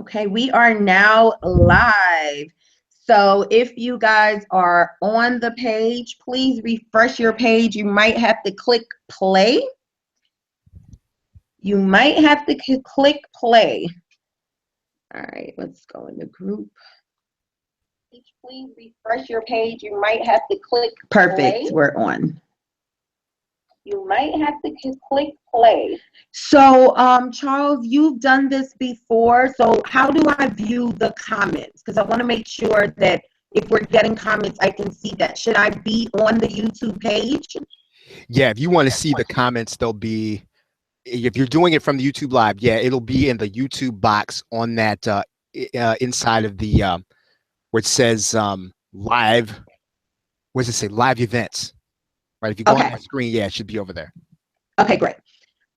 Okay, we are now live. So if you guys are on the page, please refresh your page. You might have to click play. You might have to click play. All right, let's go in the group. Please refresh your page. You might have to click perfect. Play. We're on. You might have to click play. So, Charles, you've done this before. So how do I view the comments? Because I want to make sure that if we're getting comments, I can see that. Should I be on the YouTube page? Yeah, if you want to see the comments, they'll be, if you're doing it from the YouTube live, yeah, it'll be in the YouTube box on that inside of the where it says live. What does it say? Live events. Right. If you go on that screen, yeah, it should be over there. Okay, great.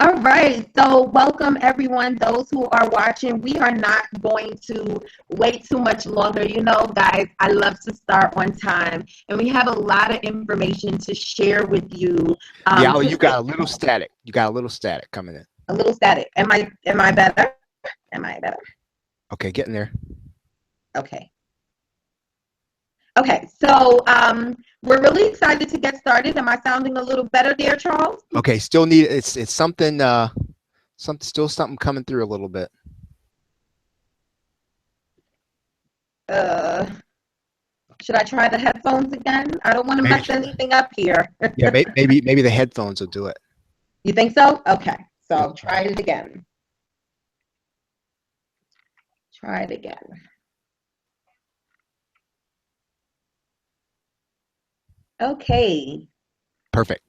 All right, so welcome everyone, those who are watching. We are not going to wait too much longer. You know, guys, I love to start on time, and we have a lot of information to share with you. Yeah, you got a little static. You got a little static coming in. A little static. Am I better? Am I better? Okay, getting there. Okay. Okay, so we're really excited to get started. Am I sounding a little better there, Charles? Okay, still need it's something still something coming through a little bit. Should I try the headphones again? I don't want to mess anything up here. Yeah, maybe the headphones will do it. You think so? Okay, so I'll try it again. Try it again. Okay. Perfect.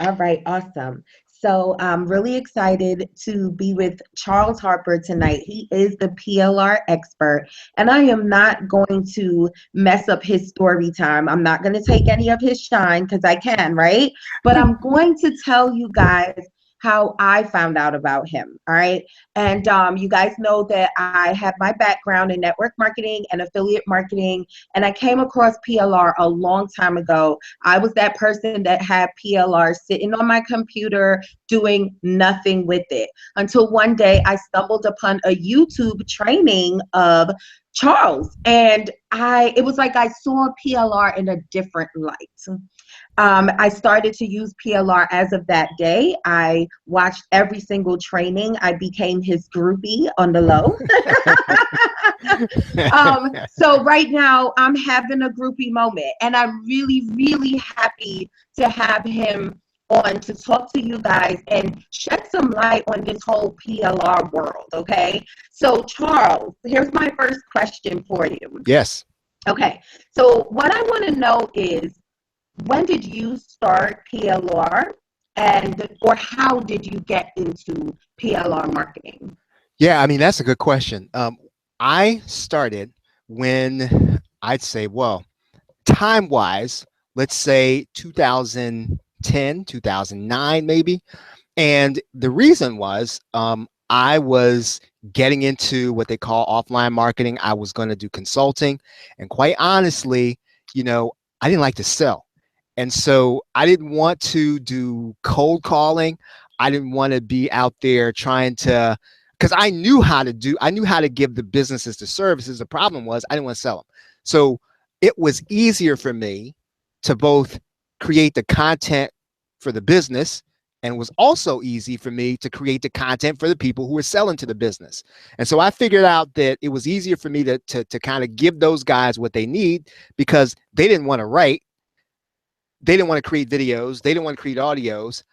All right, awesome. So I'm really excited to be with Charles Harper tonight. He is the PLR expert, and I am not going to mess up his story time. I'm not going to take any of his shine because I can, right? But I'm going to tell you guys how I found out about him. All right. And you guys know that I have my background in network marketing and affiliate marketing. And I came across PLR a long time ago. I was that person that had PLR sitting on my computer doing nothing with it until one day I stumbled upon a YouTube training of Charles. And it was like I saw PLR in a different light. I started to use PLR as of that day. I watched every single training. I became his groupie on the low. So right now I'm having a groupie moment, and I'm really, really happy to have him on to talk to you guys and shed some light on this whole PLR world, okay? So Charles, here's my first question for you. Yes. Okay, so what I want to know is, when did you start PLR, or how did you get into PLR marketing? Yeah, I mean, that's a good question. I started when I'd say, well, time-wise, let's say 2010, 2009, maybe. And the reason was I was getting into what they call offline marketing. I was going to do consulting. And quite honestly, you know, I didn't like to sell. And so I didn't want to do cold calling. I didn't want to be out there trying to, because I knew how to give the businesses the services. The problem was I didn't want to sell them. So it was easier for me to both create the content for the business, and it was also easy for me to create the content for the people who were selling to the business. And so I figured out that it was easier for me to kind of give those guys what they need, because they didn't want to write. They didn't want to create videos. They didn't want to create audios.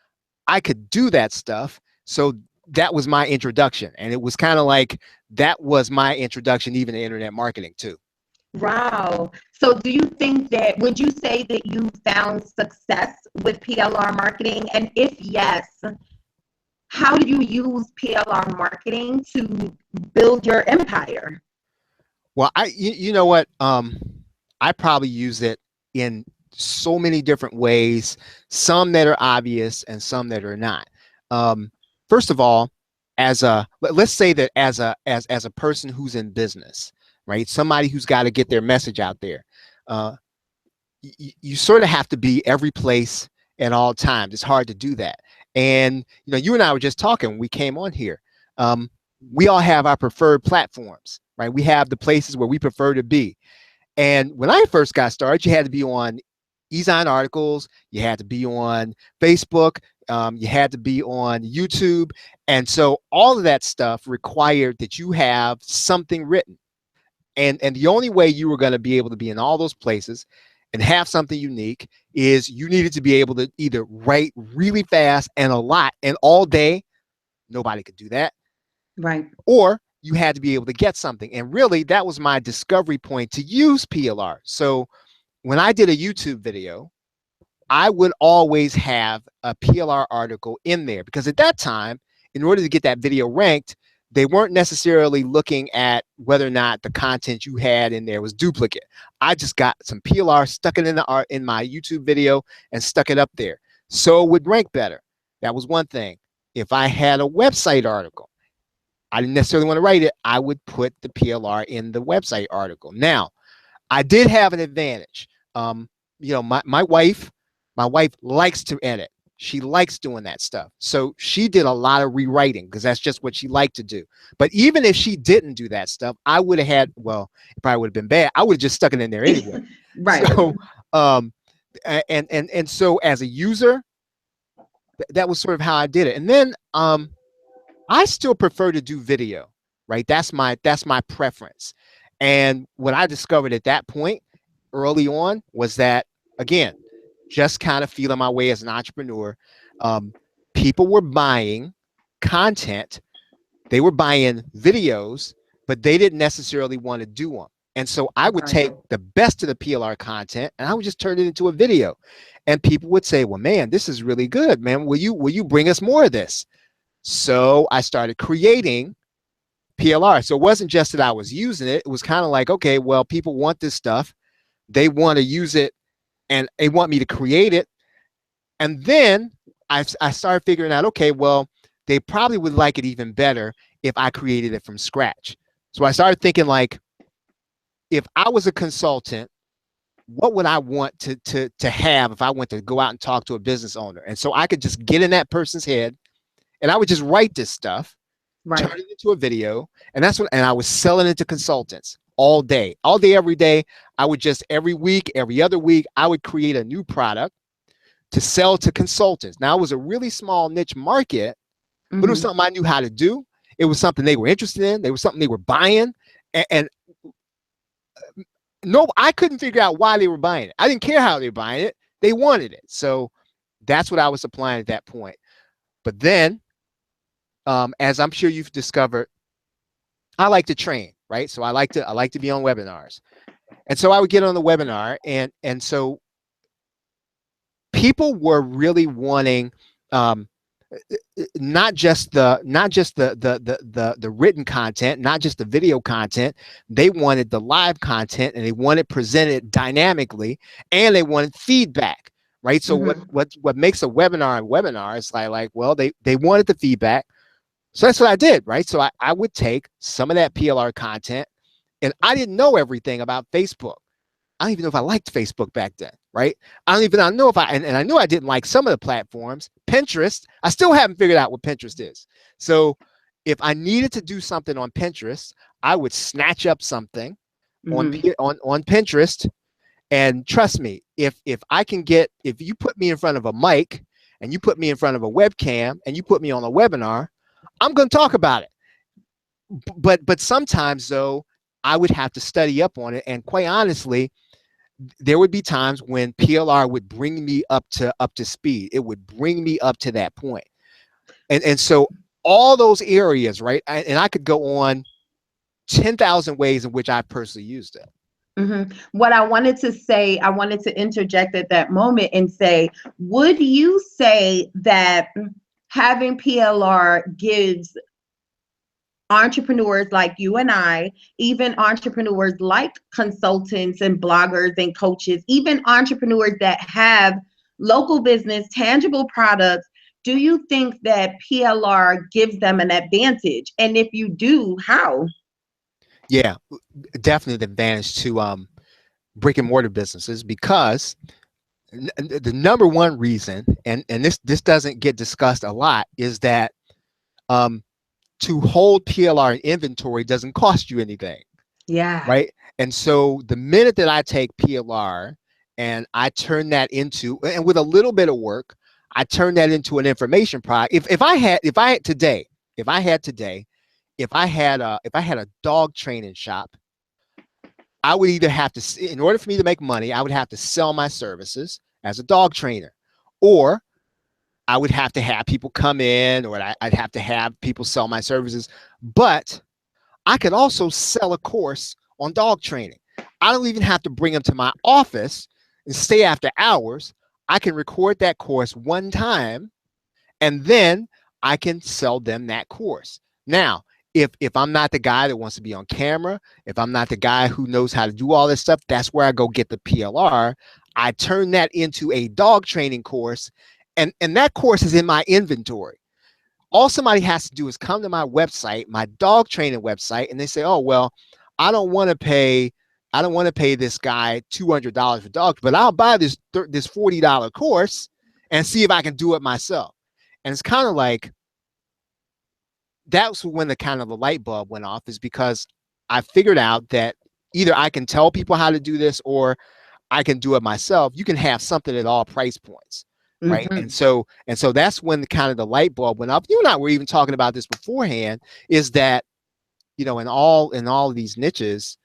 I could do that stuff. So that was my introduction. And it was kind of like, that was my introduction even to internet marketing too. Wow. So do you think that, would you say that you found success with PLR marketing? And if yes, how do you use PLR marketing to build your empire? Well, you know what? I probably use it in so many different ways, some that are obvious and some that are not. First of all, let's say that as a person who's in business, right? Somebody who's got to get their message out there. You sort of have to be every place at all times. It's hard to do that. And, you know, you and I were just talking when we came on here. we all have our preferred platforms, right? We have the places where we prefer to be. And when I first got started, you had to be on Ezine articles, you had to be on Facebook, you had to be on YouTube. And so all of that stuff required that you have something written. And the only way you were going to be able to be in all those places and have something unique is you needed to be able to either write really fast and a lot and all day. Nobody could do that. Right. Or you had to be able to get something. And really, that was my discovery point to use PLR. So when I did a YouTube video, I would always have a PLR article in there because at that time, in order to get that video ranked, they weren't necessarily looking at whether or not the content you had in there was duplicate. I just got some PLR, stuck it in the art in my YouTube video and stuck it up there. So it would rank better. That was one thing. If I had a website article, I didn't necessarily want to write it. I would put the PLR in the website article. Now, I did have an advantage. My wife likes to edit. She likes doing that stuff. So she did a lot of rewriting because that's just what she liked to do. But even if she didn't do that stuff, I would have had, well, it probably would have been bad. I would have just stuck it in there anyway. Right. So, um, and so as a user, that was sort of how I did it. And then, I still prefer to do video, right? That's my preference. And what I discovered at that point early on was that, again, just kind of feeling my way as an entrepreneur, um, people were buying content, they were buying videos, but they didn't necessarily want to do them. And so I would Right. take the best of the PLR content and I would just turn it into a video. And people would say, well, man, this is really good, man. Will you bring us more of this? So I started creating PLR. So it wasn't just that I was using it. It was kind of like, okay, well, people want this stuff. They want to use it and they want me to create it. And then I started figuring out, okay, well, they probably would like it even better if I created it from scratch. So I started thinking like, if I was a consultant, what would I want to have if I went to go out and talk to a business owner? And so I could just get in that person's head and I would just write this stuff, Right. turn it into a video, and I was selling it to consultants all day, every day. I would just every week, every other week, I would create a new product to sell to consultants. Now it was a really small niche market, but it was Hmm. something I knew how to do. It was something they were interested in. There was something they were buying, and no, I couldn't figure out why they were buying it. I didn't care how they were buying it. They wanted it, so that's what I was applying at that point. But then, as I'm sure you've discovered, I like to train, right? So I like to be on webinars, and so I would get on the webinar, and so people were really wanting, um, not just the written content, not just the video content. They wanted the live content, and they wanted presented dynamically, and they wanted feedback, right? So Hmm. what makes a webinar is like well, they wanted the feedback. So that's what I did, right? So I would take some of that PLR content, and I didn't know everything about Facebook. I don't even know if I liked Facebook back then, right? I know if and I knew I didn't like some of the platforms. Pinterest, I still haven't figured out what Pinterest is. So if I needed to do something on Pinterest, I would snatch up something on Hmm. on Pinterest. And trust me, if you put me in front of a mic and you put me in front of a webcam and you put me on a webinar, I'm going to talk about it. But sometimes though, I would have to study up on it. And quite honestly, there would be times when PLR would bring me up to speed. It would bring me up to that point. And so all those areas, right? And I could go on 10,000 ways in which I personally used it. What I wanted to say, I wanted to interject at that moment and say, would you say that having PLR gives entrepreneurs like you and I, even entrepreneurs like consultants and bloggers and coaches, even entrepreneurs that have local business, tangible products, do you think that PLR gives them an advantage? And if you do, how? Yeah, definitely the advantage to brick and mortar businesses because the number one reason, and this doesn't get discussed a lot, is that um, to hold PLR inventory doesn't cost you anything, Yeah. right? And so the minute that I take PLR and I turn that into, and with a little bit of work, I turn that into an information product. If I had today, if I had today, if I had a dog training shop, I would either have to, in order for me to make money, I would have to sell my services as a dog trainer, or I would have to have people come in, or I'd have to have people sell my services. But I could also sell a course on dog training. I don't even have to bring them to my office and stay after hours. I can record that course one time, and then I can sell them that course. Now, if I'm not the guy that wants to be on camera, if I'm not the guy who knows how to do all this stuff, that's where I go get the PLR. I turn that into a dog training course, and that course is in my inventory. All somebody has to do is come to my website, my dog training website, and they say, "Oh, well, I don't want to pay I don't want to pay this guy $200 for dogs, but I'll buy this $40 course and see if I can do it myself." And it's kind of like, that's when the kind of the light bulb went off, is because I figured out that either I can tell people how to do this, or I can do it myself. You can have something at all price points, right? Hmm. And so that's when the kind of the light bulb went up. You and I were even talking about this beforehand, is that, in all of these niches,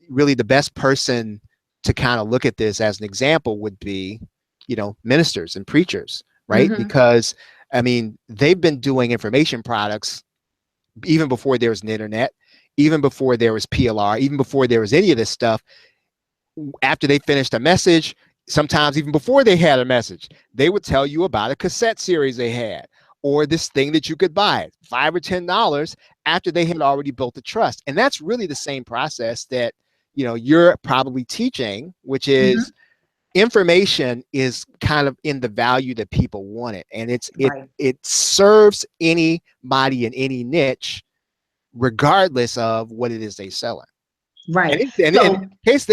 really the best person to kind of look at this as an example would be, ministers and preachers, right? Hmm. Because I mean, they've been doing information products even before there was an internet, even before there was PLR, even before there was any of this stuff. After they finished a message, sometimes even before they had a message, they would tell you about a cassette series they had, or this thing that you could buy $5 or $10 after they had already built the trust. And that's really the same process that you're probably teaching, which is, Hmm. information is kind of in the value that people want it, and Right. it serves anybody in any niche, regardless of what it is they selling. And Right. in So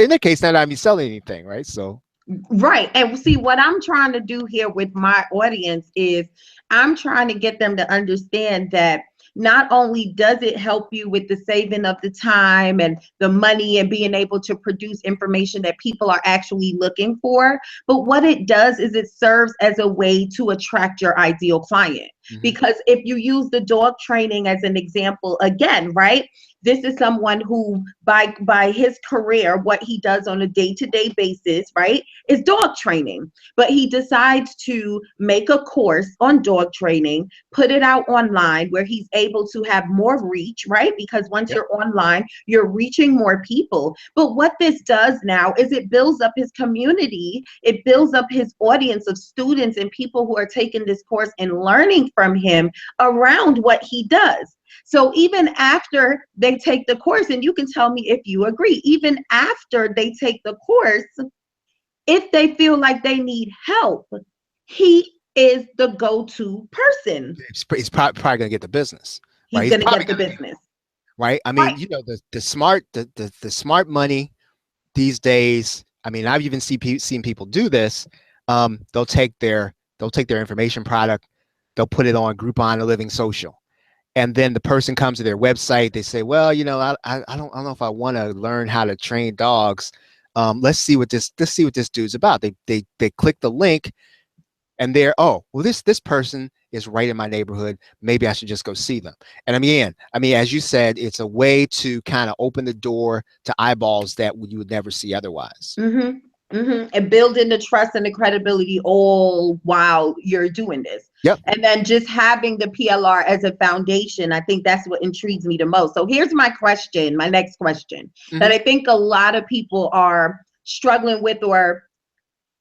that case, not I'm selling anything, right? So right. And see, what I'm trying to do here with my audience is I'm trying to get them to understand that not only does it help you with the saving of the time and the money and being able to produce information that people are actually looking for, but what it does is it serves as a way to attract your ideal client. mhm. Because if you use the dog training as an example again, right? This is someone who by his career, what he does on a day-to-day basis, right, is dog training. But he decides to make a course on dog training, put it out online where he's able to have more reach, right? Because once Yep. you're online, you're reaching more people. But what this does now is it builds up his community, it builds up his audience of students and people who are taking this course and learning from him around what he does. So even after they take the course, and you can tell me if you agree, even after they take the course, if they feel like they need help, he is the go-to person. He's probably going to get the business, right? He's He's going to probably get the going to get, business. right. I mean, Right. the smart money these days. I mean, I've even seen people do this. They'll take their information product, they'll put it on Groupon or Living Social, and then the person comes to their website. They say, "Well, I don't know if I want to learn how to train dogs. Let's see what this dude's about." They click the link, and they're, "Oh, well, this person is right in my neighborhood. Maybe I should just go see them." And I mean, as you said, it's a way to kind of open the door to eyeballs that you would never see otherwise. Mm-hmm. Mm-hmm. And building the trust and the credibility all while you're doing this. Yep. And then just having the PLR as a foundation, I think that's what intrigues me the most. So here's my question, my next question that Hmm. I think a lot of people are struggling with, or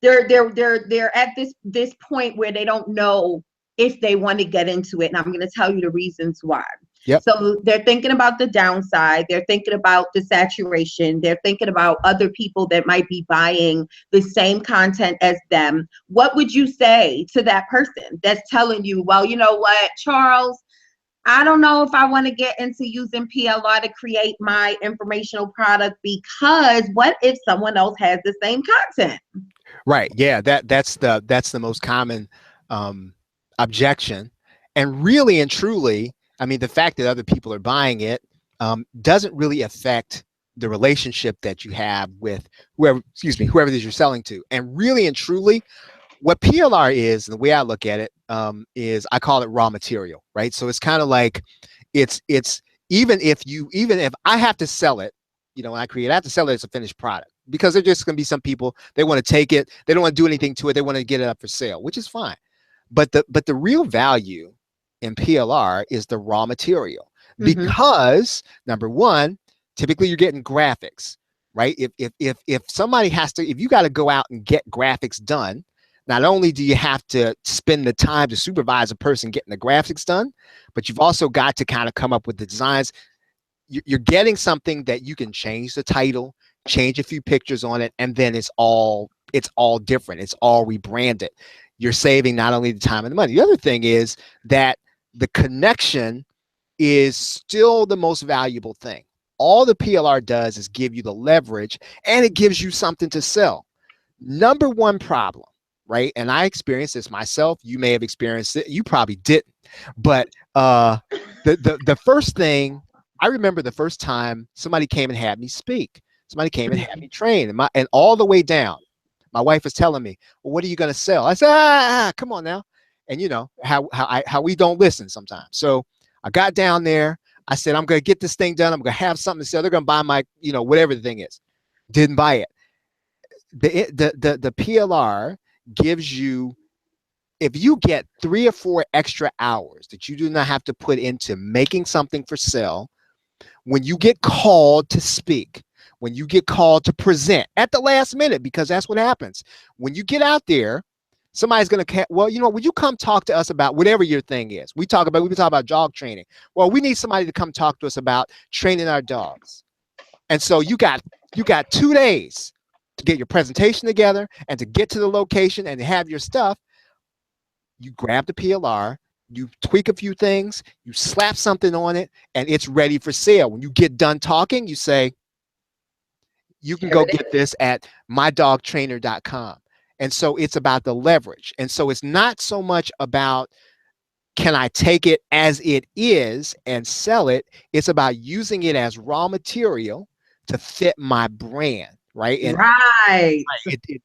they're at this point where they don't know if they want to get into it, and I'm going to tell you the reasons why. Yep. So they're thinking about the downside, they're thinking about the saturation, they're thinking about other people that might be buying the same content as them. What would you say to that person that's telling you, well, you know what, Charles, I don't know if I want to get into using PLR to create my informational product, because what if someone else has the same content? Right. Yeah. That's the most common um, objection, and really and truly. I mean, the fact that other people are buying it doesn't really affect the relationship that you have with whoever, excuse me, whoever it is you're selling to. And really and truly, what PLR is, the way I look at it, is I call it raw material, right? So it's kind of like it's even if I have to sell it, when I create, I have to sell it as a finished product because there's just going to be some people they want to take it, they don't want to do anything to it, they want to get it up for sale, which is fine. But the real value in PLR is the raw material Mm-hmm. because number one, typically you're getting graphics, right? If somebody has to, if you got to go out and get graphics done, not only do you have to spend the time to supervise a person getting the graphics done, but you've also got to kind of come up with the designs. You're getting something that you can change the title, change a few pictures on it, and then it's all different. It's all rebranded. You're saving not only the time and the money. The other thing is that the connection is still the most valuable thing. All the PLR does is give you the leverage and it gives you something to sell. Number one problem, right? And I experienced this myself. You may have experienced it. You probably didn't. But the first thing I remember, the first time somebody came and had me speak, somebody came and had me train, and all the way down, my wife was telling me, "Well, what are you going to sell?" I said, come on now," and you know how we don't listen sometimes. So I got down there. I said, "I'm going to get this thing done. I'm going to have something to sell. They're going to buy my, whatever the thing is." Didn't buy it. The PLR gives you, if you get 3 or 4 extra hours that you do not have to put into making something for sale, when you get called to speak, when you get called to present at the last minute, because that's what happens. When you get out there, somebody's going to, well, would you come talk to us about whatever your thing is? We've been talking about dog training. Well, we need somebody to come talk to us about training our dogs. And so you got 2 days to get your presentation together and to get to the location and to have your stuff. You grab the PLR, you tweak a few things, you slap something on it, and it's ready for sale. When you get done talking, you say, you can Here go it get is. this at mydogtrainer.com. And so it's about the leverage. And so it's not so much about, can I take it as it is and sell it? It's about using it as raw material to fit my brand, right? And Right.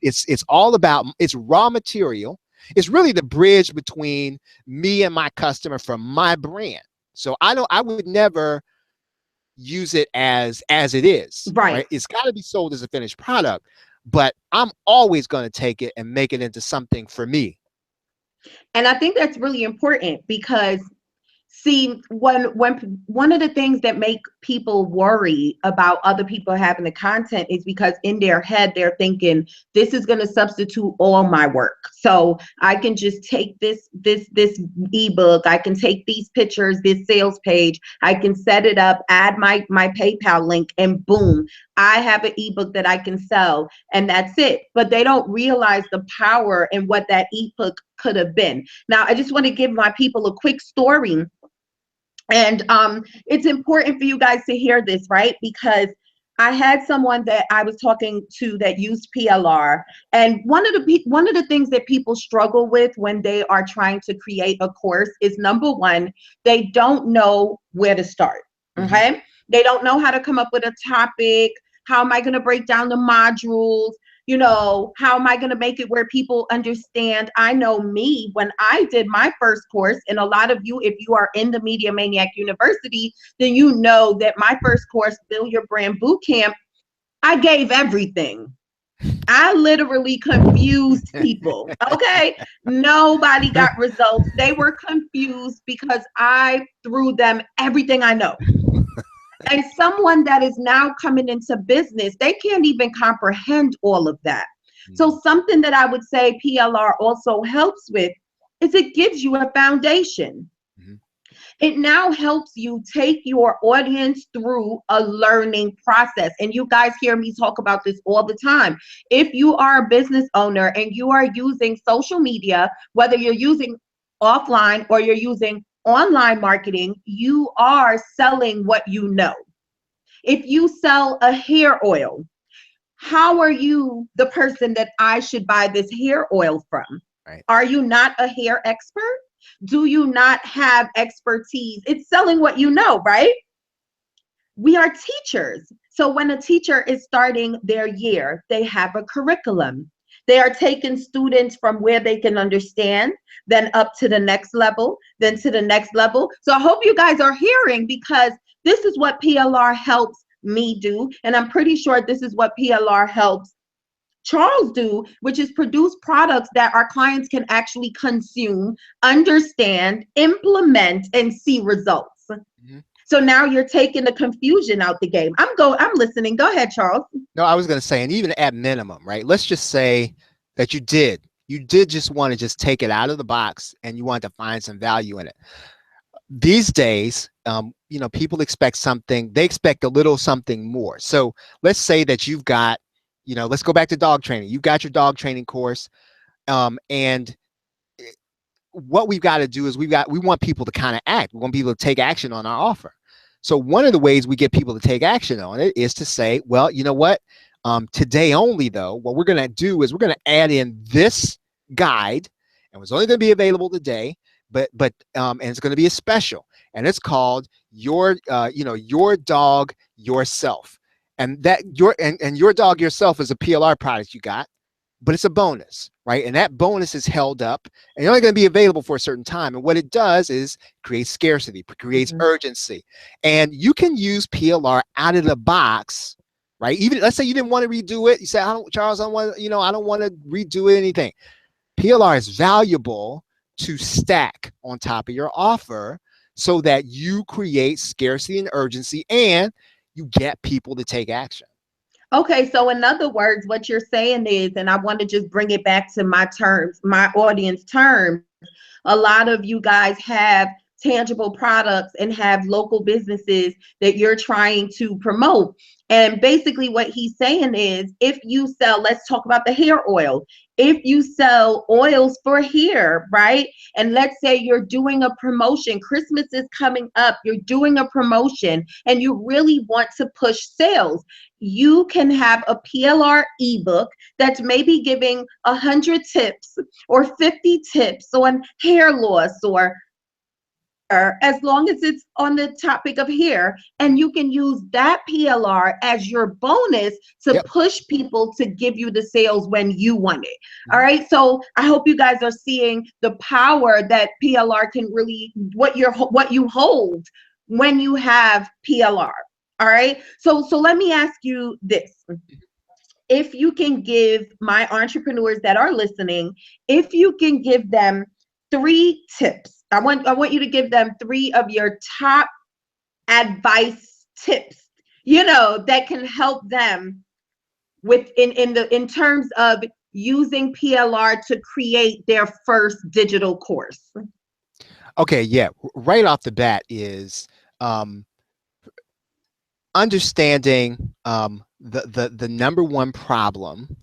it's all about, it's raw material. It's really the bridge between me and my customer for my brand. So I would never use it as it is, Right. right? It's got to be sold as a finished product, but I'm always going to take it and make it into something for me. And I think that's really important because see, when one of the things that make people worry about other people having the content is because in their head they're thinking this is going to substitute all my work. So I can just take this ebook, I can take these pictures, this sales page, I can set it up, add my PayPal link, and boom, I have an ebook that I can sell, and that's it. But they don't realize the power and what that ebook could have been. Now, I just want to give my people a quick story, and it's important for you guys to hear this, right? Because I had someone that I was talking to that used PLR, and one of the things that people struggle with when they are trying to create a course is, number one, they don't know where to start. Mm-hmm. Okay, they don't know how to come up with a topic. How am I going to break down the modules? How am I going to make it where people understand? I know me, when I did my first course, and a lot of you, if you are in the Media Maniac University, then you know that my first course, Build Your Brand Bootcamp, I gave everything. I literally confused people. Okay. Nobody got results. They were confused because I threw them everything I know. And someone that is now coming into business, they can't even comprehend all of that. Mm-hmm. So something that I would say PLR also helps with is it gives you a foundation. Mm-hmm. It now helps you take your audience through a learning process. And you guys hear me talk about this all the time. If you are a business owner and you are using social media, whether you're using offline or you're using online marketing, you are selling what you know. If you sell a hair oil, how are you the person that I should buy this hair oil from? Right. Are you not a hair expert? Do you not have expertise? It's selling what you know, right? We are teachers. So when a teacher is starting their year, they have a curriculum. They are taking students from where they can understand, then up to the next level, then to the next level. So I hope you guys are hearing, because this is what PLR helps me do. And I'm pretty sure this is what PLR helps Charles do, which is produce products that our clients can actually consume, understand, implement, and see results. Mhm. So now you're taking the confusion out the game. I'm listening. Go ahead, Charles. No, I was going to say, and even at minimum, right? Let's just say that you did just want to just take it out of the box and you want to find some value in it. These days, people expect something, they expect a little something more. So let's say that you've got, let's go back to dog training. You've got your dog training course. And what we've got to do is we want people to kind of act. We want people to take action on our offer. So one of the ways we get people to take action on it is to say, well, you know what? Today only, though, what we're going to do is we're going to add in this guide, and it's only going to be available today, and it's going to be a special, and it's called your dog yourself, and that your dog yourself is a PLR product you got, but it's a bonus, right? And that bonus is held up and it's only going to be available for a certain time. And what it does is create scarcity, creates urgency. And you can use PLR out of the box, right? Even let's say you didn't want to redo it. You say, Charles, I don't want to redo anything. PLR is valuable to stack on top of your offer so that you create scarcity and urgency and you get people to take action. Okay, so in other words, what you're saying is, and I want to just bring it back to my terms, my audience terms, a lot of you guys have tangible products and have local businesses that you're trying to promote. And basically, what he's saying is, if you sell, let's talk about the hair oil. If you sell oils for hair, right? And let's say you're doing a promotion, Christmas is coming up, you're doing a promotion, and you really want to push sales. You can have a PLR ebook that's maybe giving 100 tips or 50 tips on hair loss, or as long as it's on the topic of hair, and you can use that PLR as your bonus to Yep. push people to give you the sales when you want it. All Mhm. right, so I hope you guys are seeing the power that PLR can really, what you hold when you have PLR. All right, so let me ask you this. If you can give my entrepreneurs that are listening, if you can give them 3 tips, I want you to give them 3 of your top advice tips, that can help them with in terms of using PLR to create their first digital course. Okay, yeah. Right off the bat is um, understanding the number one problem.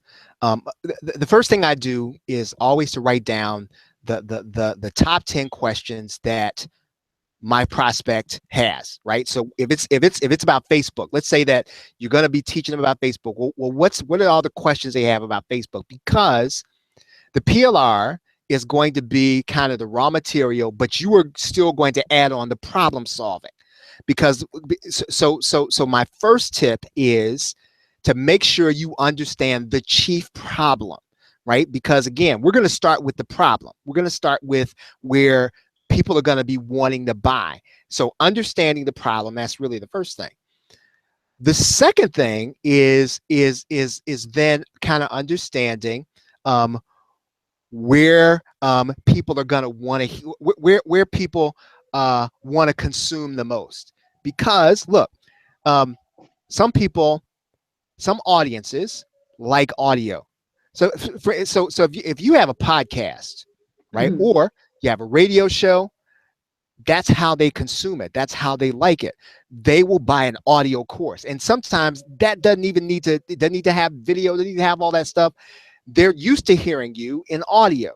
The first thing I do is always to write down the top 10 questions that my prospect has, right? So if it's about Facebook, let's say that you're going to be teaching them about Facebook. Well, what are all the questions they have about Facebook? Because the PLR is going to be kind of the raw material, but you are still going to add on the problem solving. Because so my first tip is to make sure you understand the chief problem, right? Because again, we're going to start with the problem. We're going to start with where people are going to be wanting to buy. So understanding the problem, that's really the first thing. The second thing is then kind of understanding where people are going to want to where people want to consume the most. Because look, um, some people, some audiences like audio. So if you have a podcast, right, Mhm. or you have a radio show, that's how they consume it. That's how they like it. They will buy an audio course, and sometimes that doesn't even need to. It doesn't need to have video. They need to have all that stuff. They're used to hearing you in audio.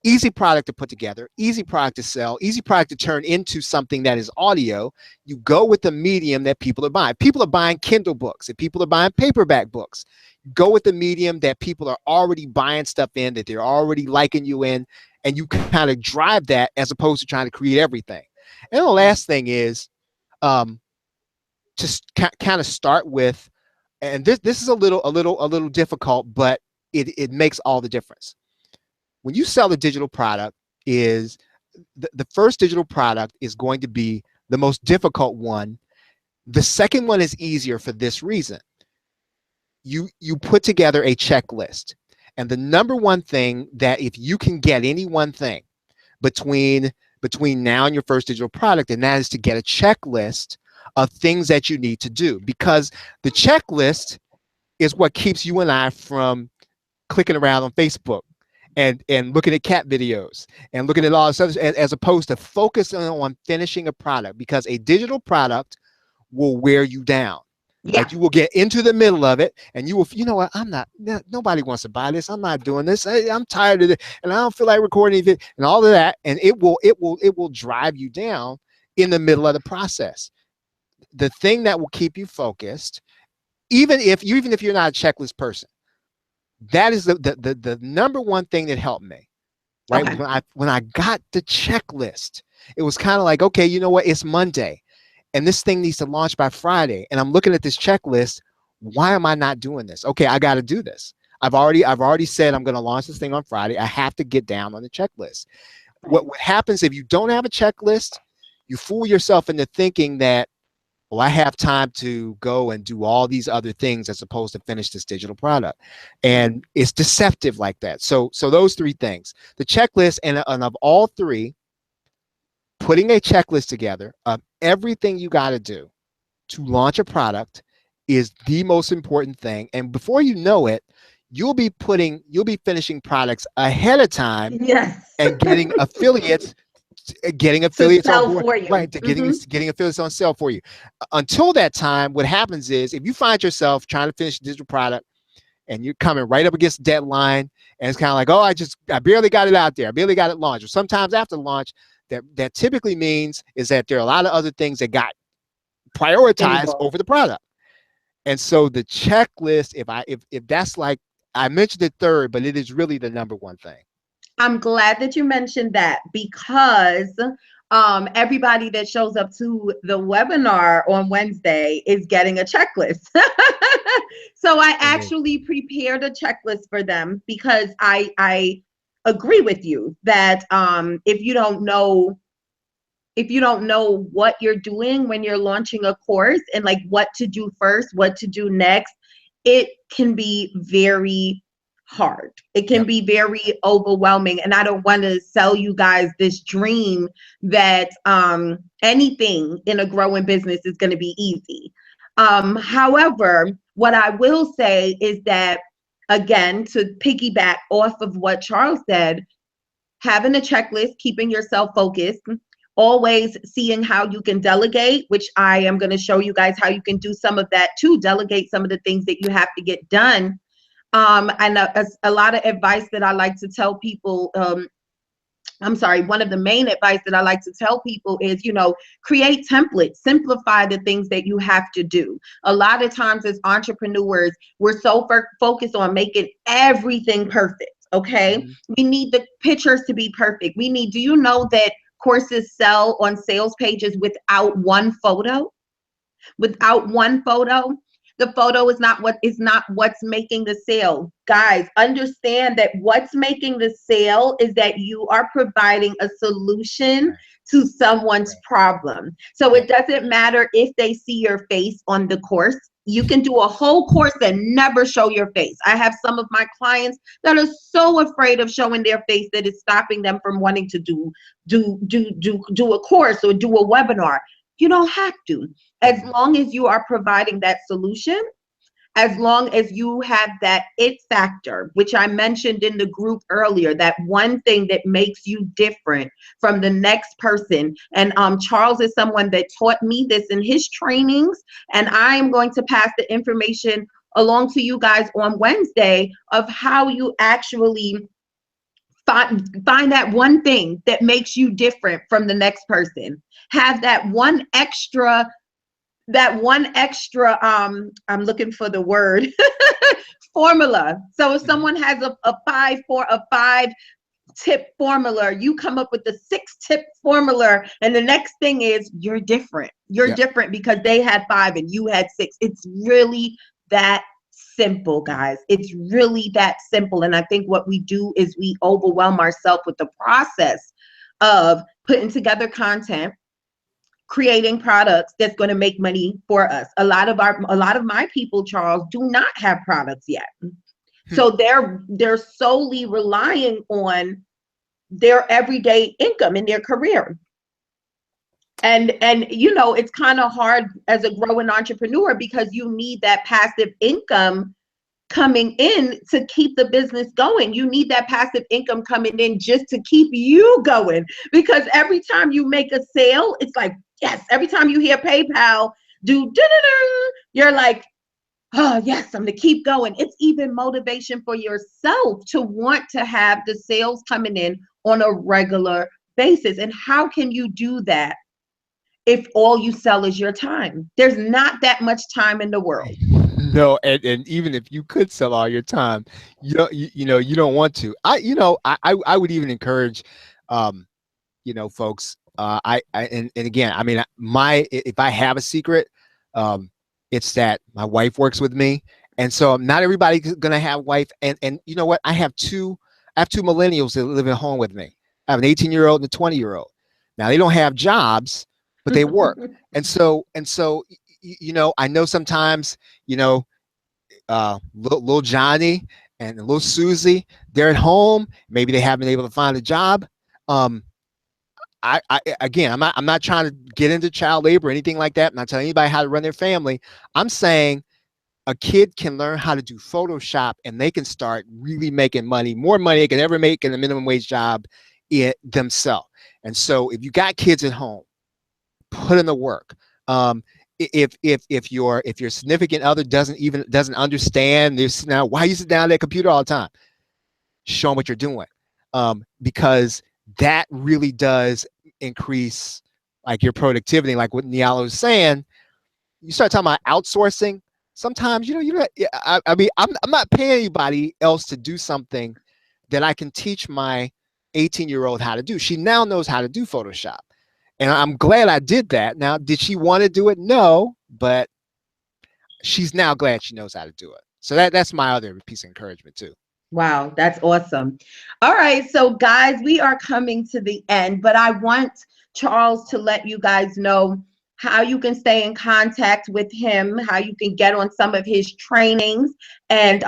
Easy product to put together, easy product to sell, easy product to turn into something that is audio. You go with the medium that people are buying. People are buying Kindle books, and people are buying paperback books. Go with the medium that people are already buying stuff in, that they're already liking you in, and you kind of drive that as opposed to trying to create everything. And the last thing is um, to kind of start with, and this is a little difficult, but it makes all the difference. When you sell a digital product, is the first digital product is going to be the most difficult one. The second one is easier for this reason. You put together a checklist, and the number one thing that, if you can get any one thing between now and your first digital product, and that is to get a checklist of things that you need to do, because the checklist is what keeps you and I from clicking around on Facebook and looking at cat videos and looking at all this other, as opposed to focusing on finishing a product, because a digital product will wear you down. Yeah. Like, you will get into the middle of it and you will, you know what, nobody wants to buy this. I'm not doing this. I'm tired of it and I don't feel like recording it and all of that. And it will drive you down in the middle of the process. The thing that will keep you focused, even if you're not a checklist person, that is the number one thing that helped me, right? Okay. When I got the checklist, it was kind of like, okay, you know what, it's Monday and this thing needs to launch by Friday. And I'm looking at this checklist. Why am I not doing this? Okay, I got to do this. I've already said I'm going to launch this thing on Friday. I have to get down on the checklist. Right. What happens if you don't have a checklist? You fool yourself into thinking that, well, I have time to go and do all these other things as opposed to finish this digital product. And it's deceptive like that. So those three things, the checklist, and of all three, putting a checklist together of everything you got to do to launch a product is the most important thing. And before you know it, you'll be finishing products ahead of time Yes. and getting To affiliates on sell board, for you. right? To getting affiliates on sale for you. Until that time, what happens is, if you find yourself trying to finish a digital product and you're coming right up against the deadline, and it's kind of like, oh, I barely got it out there, I barely got it launched. Or sometimes after launch, that typically means is that there are a lot of other things that got prioritized Involved. over the product. And so the checklist, if that's like, I mentioned it third, but it is really the number one thing. I'm glad that you mentioned that, because everybody that shows up to the webinar on Wednesday is getting a checklist. So I Amen. actually prepared a checklist for them, because I agree with you that if you don't know what you're doing when you're launching a course, and like what to do first, what to do next, it can be very hard. It can Yep. be very overwhelming. And I don't want to sell you guys this dream that anything in a growing business is going to be easy. However, what I will say is that, again, to piggyback off of what Charles said, having a checklist, keeping yourself focused, always seeing how you can delegate, which I am going to show you guys how you can do some of that too, delegate some of the things that you have to get done. And a lot of advice that I like to tell people, one of the main advice that I like to tell people is, create templates, simplify the things that you have to do. A lot of times as entrepreneurs, we're so focused on making everything perfect. Okay. Mm-hmm. We need the pictures to be perfect. Do you know that courses sell on sales pages without one photo? Without one photo, the photo is not what's making the sale. Guys, understand that what's making the sale is that you are providing a solution Right. to someone's Right. problem. So Yep. it doesn't matter if they see your face on the course. You can do a whole course and never show your face. I have some of my clients that are so afraid of showing their face that it's stopping them from wanting to do a course or do a webinar. You don't have to. As Mm-hmm. long as you are providing that solution, as long as you have that it factor, which I mentioned in the group earlier, that one thing that makes you different from the next person. And Charles is someone that taught me this in his trainings, and I am going to pass the information along to you guys on Wednesday of how you actually find that one thing that makes you different from the next person. Have that one extra I'm looking for the word formula. So if Mm-hmm. someone has a five tip formula. You come up with the 6-tip formula, and the next thing is you're different. You're Yep. different because they had 5 and you had 6. It's really that simple, guys. It's really that simple. And I think what we do is we overwhelm ourselves with the process of putting together content, creating products that's going to make money for us. A lot of my people, Charles, do not have products yet. Hmm. So they're solely relying on their everyday income in their career. And you know, it's kind of hard as a growing entrepreneur because you need that passive income coming in to keep the business going. You need that passive income coming in just to keep you going, because every time you make a sale, it's like, yes, every time you hear PayPal do you're like, oh yes, I'm gonna keep going. It's even motivation for yourself to want to have the sales coming in on a regular basis. And how can you do that if all you sell is your time? There's not that much time in the world. No, and even if you could sell all your time, you don't want to. I would even encourage, um, folks. And again, I mean, if I have a secret, um, it's that my wife works with me, and so not everybody's gonna have wife. And you know what? I have two millennials that live at home with me. I have an 18-year-old and a 20-year-old. Now they don't have jobs, but they work, and so I know sometimes you know little Johnny and little Susie, they're at home. Maybe they haven't been able to find a job. Um, again, I'm not trying to get into child labor or anything like that. I'm not telling anybody how to run their family. I'm saying a kid can learn how to do Photoshop and they can start really making money, more money they can ever make in a minimum wage job themselves. And so if you got kids at home, put in the work. If your significant other doesn't understand this now, why you sit down at that computer all the time? Show them what you're doing, because that really does increase like your productivity. Like what Niala was saying, you start talking about outsourcing. Sometimes I mean I'm not paying anybody else to do something that I can teach my 18-year-old how to do. She now knows how to do Photoshop. And I'm glad I did that. Now, did she want to do it? No, but she's now glad she knows how to do it. So that's my other piece of encouragement too. Wow, that's awesome. All right, so guys, we are coming to the end, but I want Charles to let you guys know how you can stay in contact with him, how you can get on some of his trainings. And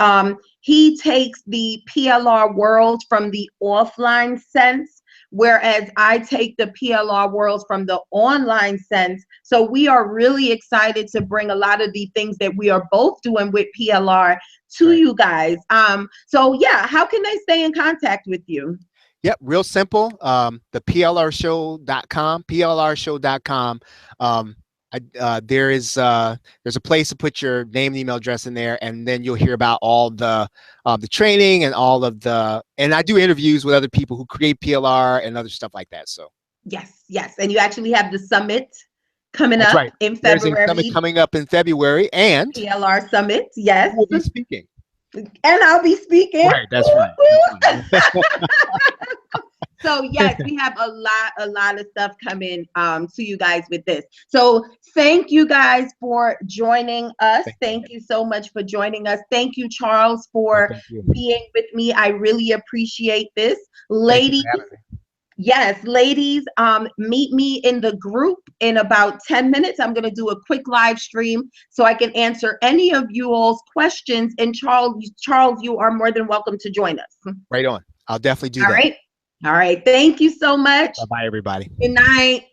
he takes the PLR world from the offline sense, whereas I take the PLR world from the online sense. So we are really excited to bring a lot of the things that we are both doing with PLR to Right. you guys. So yeah, how can they stay in contact with you? Yep, real simple. The PLRshow.com, PLRshow.com. There's a place to put your name and email address in there, and then you'll hear about all the training and and I do interviews with other people who create PLR and other stuff like that. So Yes, yes. And you actually have the summit coming that's up right. in There's a summit February, coming up in February, and PLR Summit. you Yes. will be speaking. And I'll be speaking. Right, that's right. That's So yes, we have a lot of stuff coming to you guys with this. So thank you guys for joining us. Thank you so much for joining us. Thank you, Charles, No, for thank you. being with me. I really appreciate this. Thank you Ladies, for having me. yes, ladies, meet me in the group in about 10 minutes. I'm going to do a quick live stream so I can answer any of you all's questions. And Charles, you are more than welcome to join us. Right on. I'll definitely do All that. right. All right. Thank you so much. Bye bye, everybody. Good night.